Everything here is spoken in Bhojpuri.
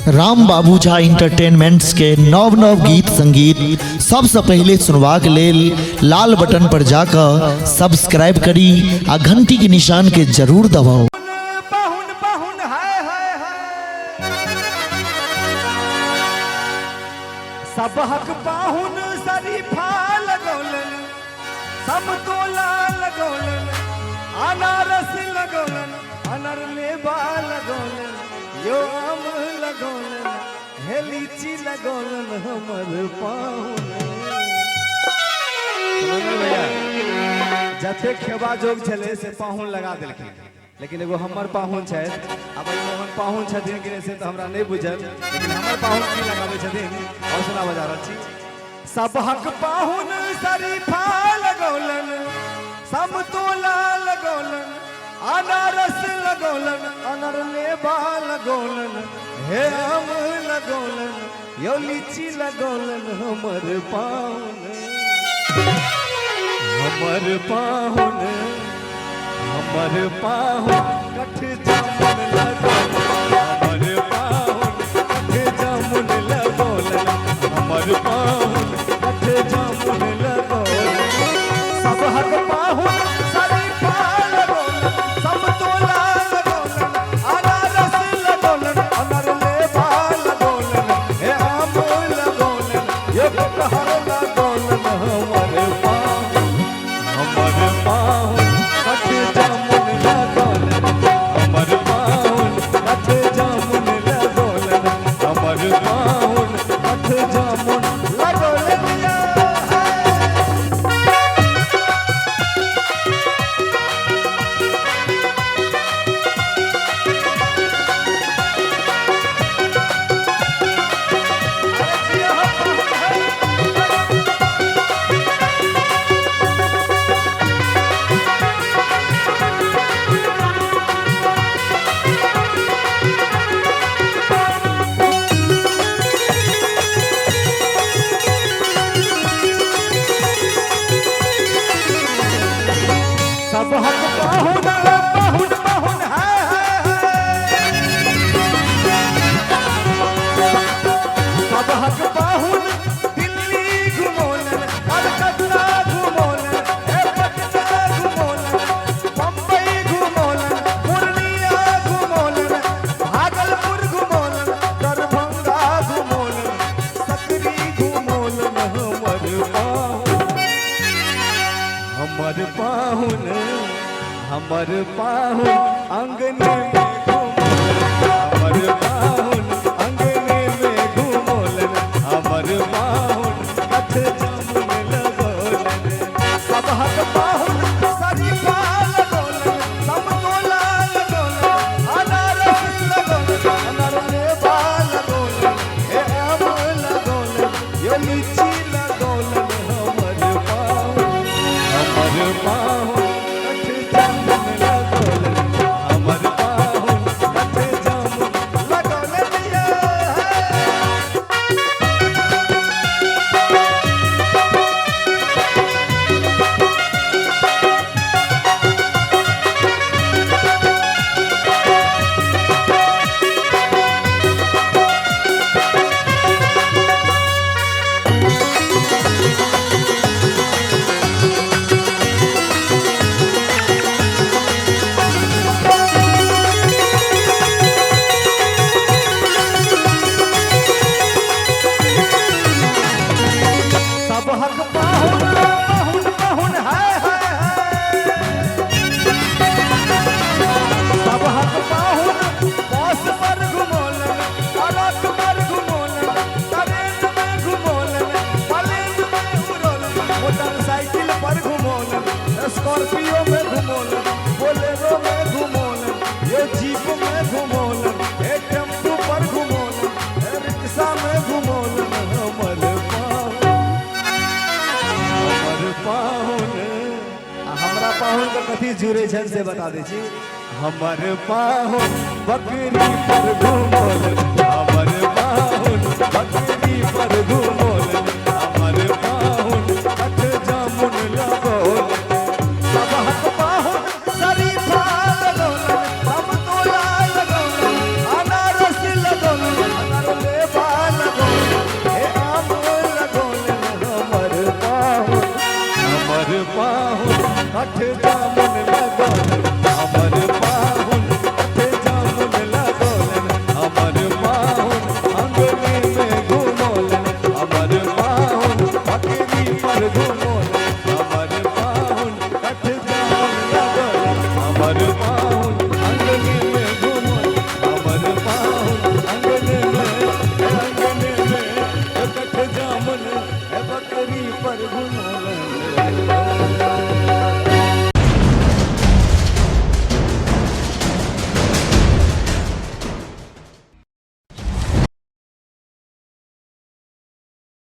राम बाबू झा इंटरटेनमेंट्स के नव नव गीत संगीत सबसे पहले सुनवा के लेल लाल बटन पर जाकर सब्सक्राइब करी आ घंटी के निशान के जरूर दबाओ। सब हक पाहुन शरीफा लगौलन, समतोला लगौलन, अनारस लगौलन, अनरलेबा लगौलन, यो आम लगौलन, हे लीची लगौलन हमर पाहुन। भैया जते खेबा जोग छले से पाहुन लगा देलखिन, लेकिन एगो हमर पाहुन छै। अब मोहन पाहुन छथिन कि से तो हमरा नहीं बुझल, लेकिन हमर पाहुन की लगाबे छथिन हौसला बजा रहल छी। सब हक पाहुन शरीफा लगौलन, समतोला लगौलन, अनारस लगौलन, अनरलेबा लगौलन, हे आम लगौलन, यो लीची लगौलन हमर पाहुन। हमर पाहुन हमर पाहुन कठ जामुन लगौलन, हमर पाहुन कठ जामुन लगौलन, हमर पाहुन कठ जामुन लगौलन। सब हक पाहुन शरीफा लगौलन, समतोला लगौलन, अनारस लगौलन, अनरलेबा लगौलन, हे आम लगौलन, यो कटहर लगौलन हमर पाहुन। हमर पाहुन कठ जामुन लगौलन, हमर पाहुन कठ जामुन लगौलन, हमर पाहुन कठ जामुन लगौलन। सब हक पाहुन पाहुन पाहुन सब हक पाहुन दिल्ली घुमौलन, कलकत्ता घुमौलन, पटना घुमौलन, बम्बई घुमौलन, पूर्णिया घुमौलन, भागलपुर घुमौलन, दरभंगा घुमौलन, सकरी घुमौलन हमर पाहुन। हमर पाहुन हमर पाहुन अंगने में घुमौलन, हमर पाहुन अंगने में घुमौलन, हमर पाहुन कठ जामुन लगौलन। सब हक पाहुन शरीफा लगौलन, समतोला लगौलन, अनारस लगौलन, अनरलेबा लगौलन, हे आम लगौलन, यो लीची लगौलन हमर पाहुन। हमर पाहुन कठ जामुन लगौलन, हमर पाहुन कठ जामुन लगौलन। सब हक पाहुन पाहुन पाहुन सब हक पाहुन बस पर घुमौलन, ट्रक पर घुमौलन, ट्रेन में घुमौलन, प्लेन में उड़ौलन, मोटरसाइकिल पर घुमौलन, स्कॉर्पियो में घुमौलन, बोलेरो में घुमौलन, ये जीप में घुमौलन, ये टेम्पू पर घुमौलन, रिक्शा में घुमौलन हमर पाहुन। हमर पाहुन हमरा पाहुन के कथी जुड़े छन से बता दै छी। हमर पाहुन बकरी पर घुमौलन, हमर पाहुन बकरी पर घुमौलन, हमर पाहुन कठ जामुन लगौलन। सब हक पाहुन शरीफा लगौलन, समतोला लगौलन, अनारस लगौलन, पाहुन लगल हमर पाहुन